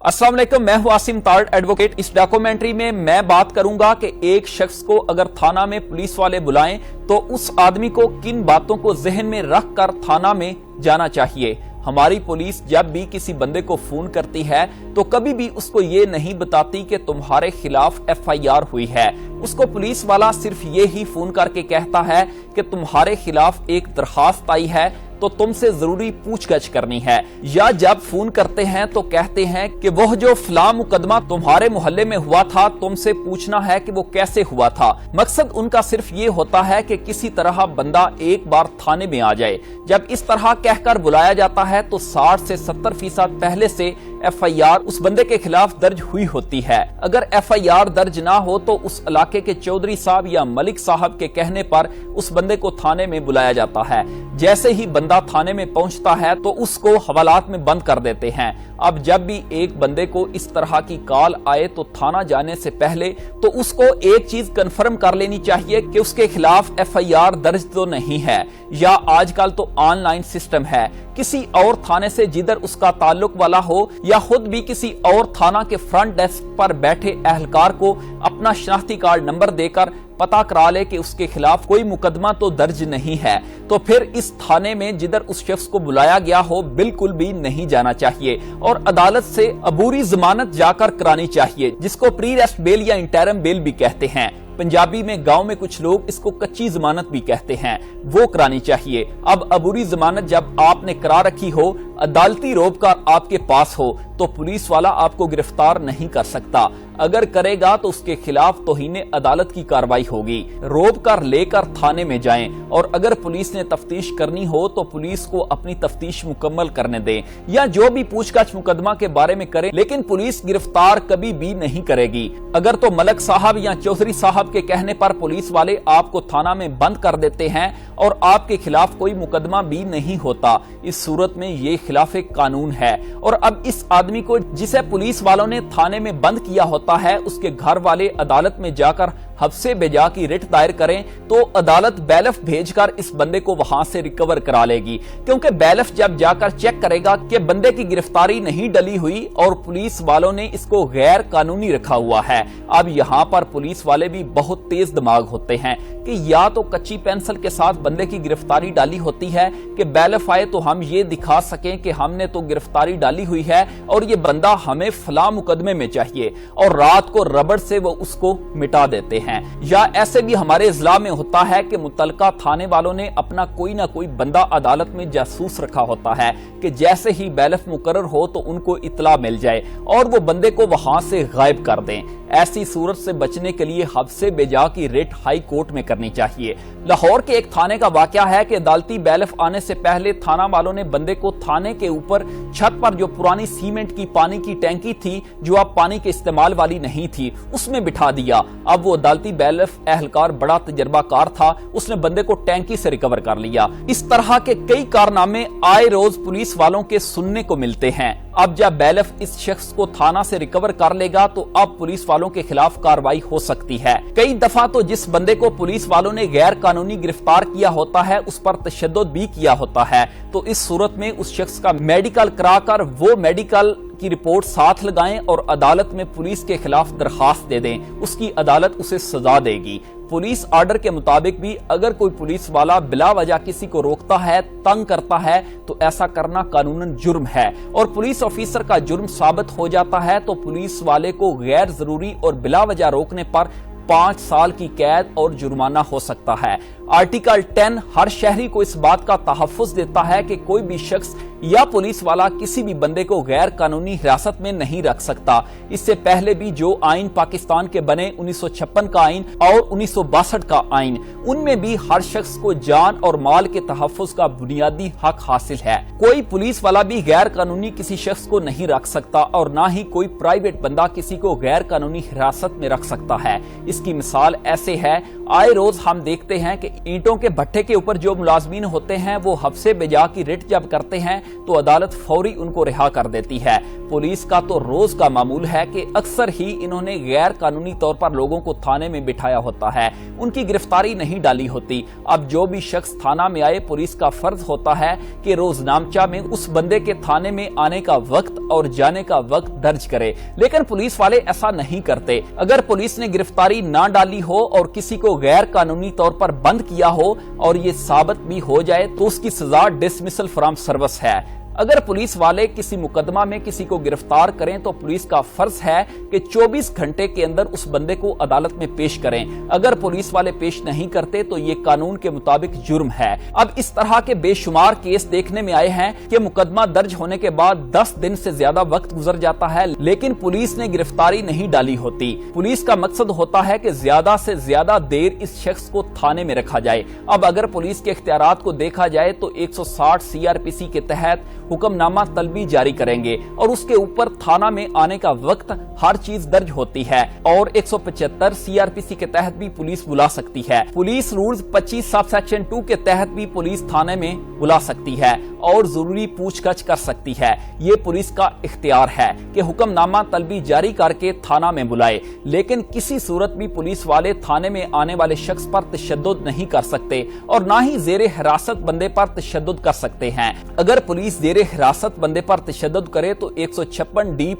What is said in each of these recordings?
अस्सलाम वालेकुम, मैं हूं आसिम तारड़ एडवोकेट। इस डॉक्यूमेंट्री में मैं बात करूंगा कि एक शख्स को अगर थाना में पुलिस वाले बुलाएं तो उस आदमी को किन बातों को जहन में रख कर थाना में जाना चाहिए। हमारी पुलिस जब भी किसी बंदे को फोन करती है तो कभी भी उसको ये नहीं बताती कि तुम्हारे खिलाफ FIR हुई है। उसको पुलिस वाला सिर्फ ये ही फोन करके कहता है कि तुम्हारे खिलाफ एक दरखास्त आई है तो तुमसे जरूरी पूछगछ करनी है, या जब फोन करते हैं तो कहते हैं कि वह जो फलां मुकदमा तुम्हारे मोहल्ले में हुआ था तुमसे पूछना है कि वो कैसे हुआ था। मकसद उनका सिर्फ ये होता है कि किसी तरह बंदा एक बार थाने में आ जाए। जब इस तरह कहकर बुलाया जाता है तो 60 से 70% पहले से FIR उस बंदे के खिलाफ दर्ज हुई होती है। अगर FIR दर्ज ना हो तो उस इलाके के चौधरी साहब या मलिक साहब के कहने पर उस बंदे को थाने में बुलाया जाता है। जैसे ही बंदा थाने में पहुंचता है तो उसको हवालात में बंद कर देते हैं। अब जब भी एक बंदे को इस तरह की कॉल आए तो थाना जाने से पहले तो उसको एक चीज कंफर्म कर लेनी चाहिए कि उसके खिलाफ FIR दर्ज तो नहीं है, या आजकल तो ऑनलाइन सिस्टम है। किसी और थाने से जिधर उसका ताल्लुक वाला हो या खुद भी किसी और थाना के फ्रंट डेस्क पर बैठे एहलकार को अपना शनाख्ती कार्ड नंबर देकर पता करा ले कि उसके खिलाफ कोई मुकदमा तो दर्ज नहीं है, तो फिर इस थाने में जिधर उस शख्स को बुलाया गया हो बिल्कुल भी नहीं जाना चाहिए और अदालत से अबूरी जमानत जाकर करानी चाहिए, जिसको प्री अरेस्ट बेल या इंटरिम बेल भी कहते हैं। पंजाबी में गांव में कुछ लोग इसको कच्ची जमानत भी कहते हैं, वो करानी चाहिए। अब अबूरी जमानत जब आपने करा रखी हो, अदालती रोक कर आपके पास हो, तो पुलिस वाला आपको गिरफ्तार नहीं कर सकता। अगर करेगा तो उसके खिलाफ तौहीन अदालत की कार्रवाई होगी। रोक कर लेकर थाने में जाएं, और अगर पुलिस ने तफ्तीश करनी हो तो पुलिस को अपनी तफ्तीश मुकम्मल करने दें, या जो भी पूछताछ मुकदमा के बारे में करें, लेकिन पुलिस गिरफ्तार कभी भी नहीं करेगी। अगर तो मलक साहब या चौधरी साहब के कहने पर पुलिस वाले आपको थाना में बंद कर देते हैं और आपके खिलाफ कोई मुकदमा भी नहीं होता, इस सूरत में ये खिलाफ कानून है। और अब इस आदमी को जिसे पुलिस वालों ने थाने में बंद किया होता है, उसके घर वाले अदालत में जाकर हफ्से बेजा की रिट दायर करें तो अदालत बैलफ भेजकर इस बंदे को वहां से रिकवर करा लेगी, क्योंकि बैलफ जब जाकर चेक करेगा कि बंदे की गिरफ्तारी नहीं डली हुई और पुलिस वालों ने इसको गैर कानूनी रखा हुआ है। अब यहाँ पर पुलिस वाले भी बहुत तेज दिमाग होते हैं कि या तो कच्ची पेंसिल के साथ बंदे की गिरफ्तारी डाली होती है कि बैलफ आए तो हम ये दिखा सकें कि हमने तो गिरफ्तारी डाली हुई है और ये बंदा हमें फलां मुकदमे में चाहिए, और रात को रबड़ से वो उसको मिटा देते हैं। या ऐसे भी हमारे इजला में होता है कि मुतलका थाने वालों ने अपना कोई ना कोई बंदा अदालत में जासूस रखा होता है कि जैसे ही बैलफ मुकर्रर हो तो उनको इतला मिल जाए और वो बंदे को वहां से गायब कर दें। ऐसी सूरत से बचने के लिए हफ्से बेजा की रिट हाई कोर्ट में करनी चाहिए। लाहौर के एक थाने का वाकया है कि अदालती बैलफ आने से पहले थाना वालों ने बंदे को थाने के ऊपर छत पर जो पुरानी सीमेंट की पानी की टैंकी थी, जो अब पानी के इस्तेमाल वाली नहीं थी, उसमें बिठा दिया। अब वो अदालती बैलफ एहलकार बड़ा तजर्बाकार था, उसने बंदे को टैंकी से रिकवर कर लिया। इस तरह के कई कारनामे आए रोज पुलिस वालों के सुनने को मिलते हैं। अब जब बैलफ इस शख्स को थाना से रिकवर कर लेगा तो अब पुलिस वालों के खिलाफ कार्रवाई हो सकती है। कई दफा तो जिस बंदे को पुलिस वालों ने गैर कानूनी गिरफ्तार किया होता है उस पर तशद्दुद भी किया होता है, तो इस सूरत में उस शख्स का मेडिकल कराकर वो मेडिकल की रिपोर्ट साथ लगाएं और अदालत में पुलिस के खिलाफ दरखास्त दे दें, उसकी अदालत उसे सजा देगी। पुलिस ऑर्डर के मुताबिक भी अगर कोई पुलिस वाला बिला वजह किसी को रोकता है, तंग करता है, तो ऐसा करना कानूनन जुर्म है, और पुलिस ऑफिसर का जुर्म साबित हो जाता है तो पुलिस वाले को गैर जरूरी और बिला वजह रोकने पर 5 साल की कैद और जुर्माना हो सकता है। आर्टिकल 10 हर शहरी को इस बात का तहफ्फुज देता है कि कोई भी शख्स या पुलिस वाला किसी भी बंदे को गैर कानूनी हिरासत में नहीं रख सकता। इससे पहले भी जो आइन पाकिस्तान के बने 1956 का आइन और 1962 का आइन, उनमें भी हर शख्स को जान और माल के तहफ्फुज का बुनियादी हक हासिल है। कोई पुलिस वाला भी गैर कानूनी किसी शख्स को नहीं रख सकता और ना ही कोई प्राइवेट बंदा किसी को गैर कानूनी हिरासत में रख सकता है। इसकी मिसाल ऐसे है, आए रोज हम देखते हैं कि ईंटों के भट्टे के ऊपर जो मुलाजमीन होते हैं वो हफ्से बेजा की रिट जब करते हैं तो अदालत फौरी उनको रिहा कर देती है। पुलिस का तो रोज का मामूल है कि अक्सर ही इन्होंने गैर कानूनी तौर पर लोगों को थाने में बिठाया होता है, उनकी गिरफ्तारी नहीं डाली होती। अब जो भी शख्स थाना में आए, पुलिस का फर्ज होता है कि रोजनामचा में उस बंदे के थाने में आने का वक्त और जाने का वक्त दर्ज करे, लेकिन पुलिस वाले ऐसा नहीं करते। अगर पुलिस ने गिरफ्तारी ना डाली हो और किसी को गैर कानूनी तौर पर बंद किया हो और ये साबित भी हो जाए तो उसकी सजा डिसमिसल फ्रॉम सर्विस है। अगर पुलिस वाले किसी मुकदमा में किसी को गिरफ्तार करें तो पुलिस का फर्ज है कि 24 घंटे के अंदर उस बंदे को अदालत में पेश करें। अगर पुलिस वाले पेश नहीं करते तो ये कानून के मुताबिक जुर्म है। अब इस तरह के बेशुमार केस देखने में आए हैं कि मुकदमा दर्ज होने के बाद 10 दिन से ज्यादा वक्त गुजर जाता है, लेकिन पुलिस ने गिरफ्तारी नहीं डाली होती। पुलिस का मकसद होता है कि ज्यादा से ज्यादा देर इस शख्स को थाने में रखा जाए। अब अगर पुलिस के इख्तियारात को देखा जाए तो 160 CRPC के तहत हुक्मनामा तलबी जारी करेंगे और उसके ऊपर थाना में आने का वक्त हर चीज दर्ज होती है, और 175 CRPC के तहत भी पुलिस बुला सकती है। पुलिस रूल्स 25 सब सेक्शन 2 के तहत भी पुलिस थाने में बुला सकती है और जरूरी पूछताछ कर सकती है। ये पुलिस का इख्तियार है कि हुक्मनामा तलबी जारी करके थाना में बुलाए, लेकिन किसी सूरत भी पुलिस वाले थाने में आने वाले शख्स पर तशद्दुद नहीं कर सकते और ना ही जेरे हिरासत बंदे पर तशद्दुद कर सकते हैं। अगर पुलिस जेरे हिरासत बंदे पर तशद्दुद करे तो 156D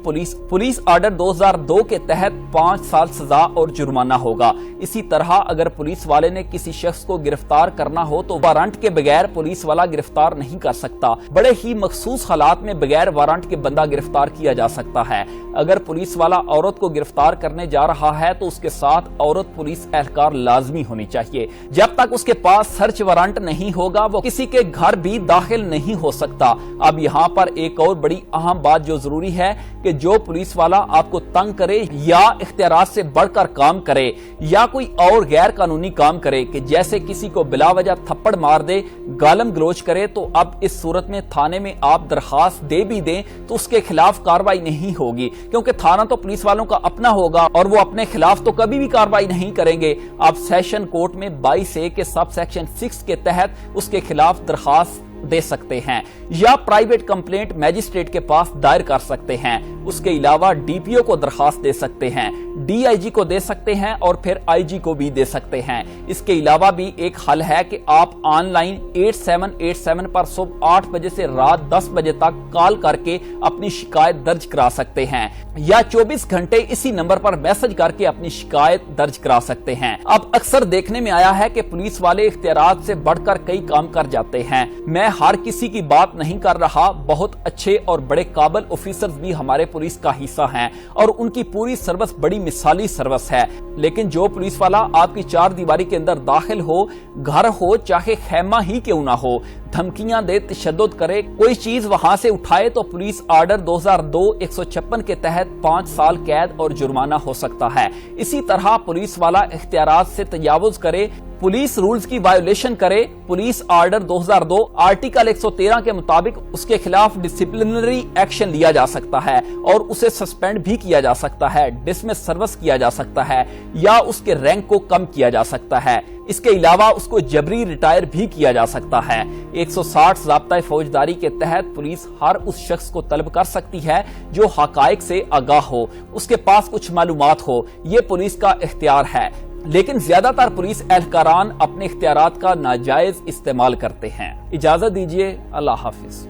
पुलिस आर्डर 2002 के तहत 5 साल सजा और जुर्माना होगा। इसी तरह अगर पुलिस वाले ने किसी शख्स को गिरफ्तार करना हो तो वारंट के बगैर पुलिस वाला गिरफ्तार नहीं कर सकता। बड़े ही मखसूस हालात में बगैर वारंट के बंदा गिरफ्तार किया जा सकता है। अगर पुलिस वाला औरत को गिरफ्तार करने जा रहा है तो उसके साथ औरत पुलिस एहलकार लाजमी होनी चाहिए। जब तक उसके पास सर्च वारंट नहीं होगा वो किसी के घर भी दाखिल नहीं हो सकता। अब यहाँ पर एक और बड़ी अहम बात जो जरूरी है कि जो पुलिस वाला आपको तंग करे या इख्तियारात से बढ़कर काम करे या कोई और गैर कानूनी काम करे कि जैसे किसी को बिला वजह थप्पड़ मार दे, गालम गलोच करे, तो अब इस सूरत में थाने में आप दरखास्त दे भी दें तो उसके खिलाफ कार्रवाई नहीं होगी, क्योंकि थाना तो पुलिस वालों का अपना होगा और वो अपने खिलाफ तो कभी भी कार्रवाई नहीं करेंगे। आप सेशन कोर्ट में 22A के सब सेक्शन 6 के तहत उसके खिलाफ दरखास्त दे सकते हैं या प्राइवेट कंप्लेंट मैजिस्ट्रेट के पास दायर कर सकते हैं। उसके अलावा DPO को दरखास्त दे सकते हैं, DIG को दे सकते हैं और फिर IG को भी दे सकते हैं। इसके अलावा भी एक हल है कि आप ऑनलाइन 8787 पर सुबह 8 बजे से रात 10 बजे तक कॉल करके अपनी शिकायत दर्ज करा सकते हैं या 24 घंटे इसी नंबर पर मैसेज करके अपनी शिकायत दर्ज करा सकते हैं। अब अक्सर देखने में आया है कि पुलिस वाले इख्तियारात से बढ़कर कई काम कर जाते हैं। मैं हर किसी की बात नहीं कर रहा, बहुत अच्छे और बड़े काबिल ऑफिसर्स भी हमारे पुलिस का हिस्सा हैं और उनकी पूरी सर्विस बड़ी मिसाली सर्विस है, लेकिन जो पुलिस वाला आपकी 4 दीवारी के अंदर दाखिल हो, घर हो चाहे खैमा ही क्यों ना हो, धमकियां दे, तशद्दुद करे, कोई चीज वहां से उठाए तो पुलिस आर्डर 2002-156 के तहत 5 साल कैद और जुर्माना हो सकता है। इसी तरह पुलिस वाला इख्तियारात से तजावुज करे, पुलिस रूल्स की वायोलेशन करे, पुलिस आर्डर 2002 आर्टिकल 113 के मुताबिक उसके खिलाफ डिसिप्लिनरी एक्शन लिया जा सकता है और उसे सस्पेंड भी किया जा सकता है, डिसमिस सर्विस किया जा सकता है या उसके रैंक को कम किया जा सकता है। इसके अलावा उसको जबरी रिटायर भी किया जा सकता है। 160 ज़ाब्ता फौजदारी के तहत पुलिस हर उस शख्स को तलब कर सकती है जो हकायक से आगाह हो, उसके पास कुछ मालूमात हो। ये पुलिस का इख्तियार है, लेकिन ज्यादातर पुलिस एहलकारान अपने इख्तियारात का नाजायज इस्तेमाल करते हैं। इजाजत दीजिए, अल्लाह हाफिज।